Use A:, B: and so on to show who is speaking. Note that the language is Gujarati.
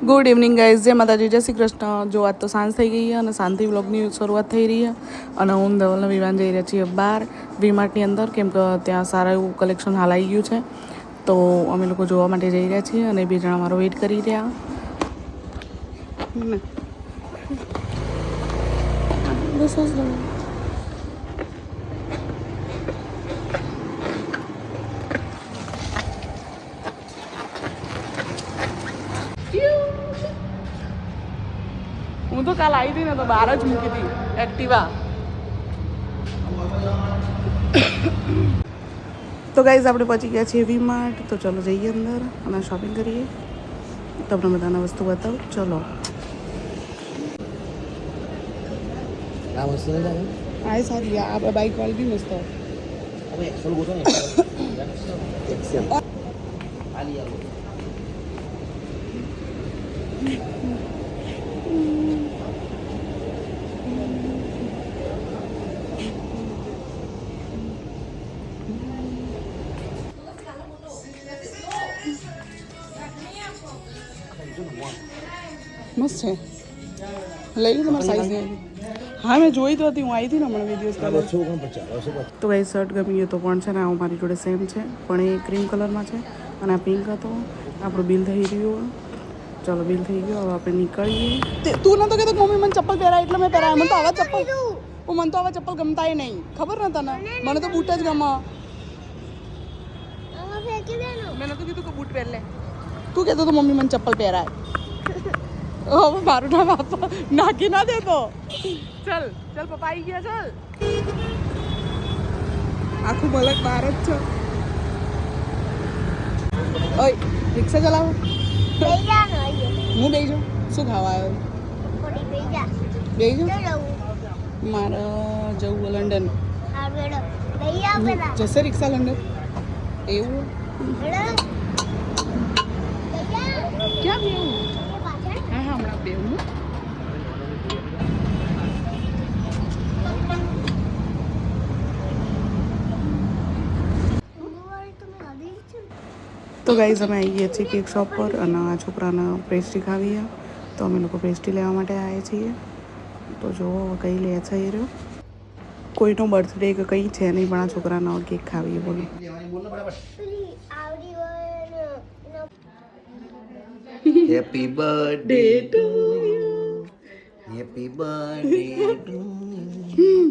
A: ગુડ ઇવનિંગ ગાઈઝ, જય માતાજી, જય શ્રી કૃષ્ણ. જો આજ તો સાંજ થઈ ગઈ છે અને શાંતિ વ્લોગની શરૂઆત થઈ રહી છે. અને હું ધવલને વિવાન જઈ રહ્યા છીએ બહાર વીમાર્ટની અંદર, કેમ કે ત્યાં સારા એવું કલેક્શન હાલ આવી ગયું છે. તો અમે લોકો જોવા માટે જઈ રહ્યા છીએ અને બે જણા મારો વેઇટ કરી રહ્યા. હું તો કાલ આવી હતી ને તો બહાર જ મૂકી હતી એક્ટિવા. તો ગાઈઝ આપણે પહોંચી ગયા છીએ વીમાર્ટ. તો ચલો જઈએ અંદર અને શોપિંગ કરીએ. તમને બધાને વસ્તુ બતાવું. ચલો
B: આ વસ્તુ નથી
A: આ સારી, આ બાઈક વાળી બી મસ્ત.
B: હવે એક્સેલ ગોતો ને એક્સેલ આલી આલો
A: મસ્ત છે. લઈ લો તમારી સાઈઝ નહીં. હા મેં જોઈ તો હતી, હું આવી હતી ને હમણાં વિડીયોઝ કરવા. તો ભાઈ શર્ટ ગમી ગયો તો પણ છે ને આ મારી જોડે સેમ છે, પણ એ ક્રીમ કલરમાં છે અને આ પિંક હતો. આપણું બિલ થઈ રહ્યું. ચલો બિલ થઈ ગયું, હવે આપણે નીકળીએ. તું નતો કહેતો મમ્મી મને ચપ્પલ પહેરાય એટલે મેં પહેરાય. મને તો આવા ચપ્પલ મને તો આવા ચપ્પલ ગમતાય નહીં, ખબર ને તને? મને તો બૂટ જ ગમે. મેં નતું કીધું કે બૂટ પહેર લે. તું કહેતો તો મમ્મી મને ચપ્પલ પહેરાય. હવે મારું નામ આપો નાખી ના દેતો. ચલ ચલ પપ્પા આવી ગયા. ચલ આખું બલક બહાર જ છે. ઓય રિક્ષા ચલાવો. હું બેસી જાઉં. શું ખાવા આવ્યો? બેસી જાઉં. મારે જવું લંડન. જશે રિક્ષા લંડન? એવું ક્યાં બેવું? હા હા હમણાં બેવું. તો ગાઈઝ અમે આવી ગયા છીએ કેક શોપ પર અને આ છોકરાને પેસ્ટ્રી ખાવી છે. તો અમે લોકો પેસ્ટ્રી લેવા માટે આવ્યા છીએ. તો જુઓ કઈ લે છે એ રહ્યો. કોઈનો બર્થડે કે કંઈ છે નહીં, પણ આ છોકરાને કેક ખાવી છે. બોલો
B: happy birthday to you, happy birthday to you.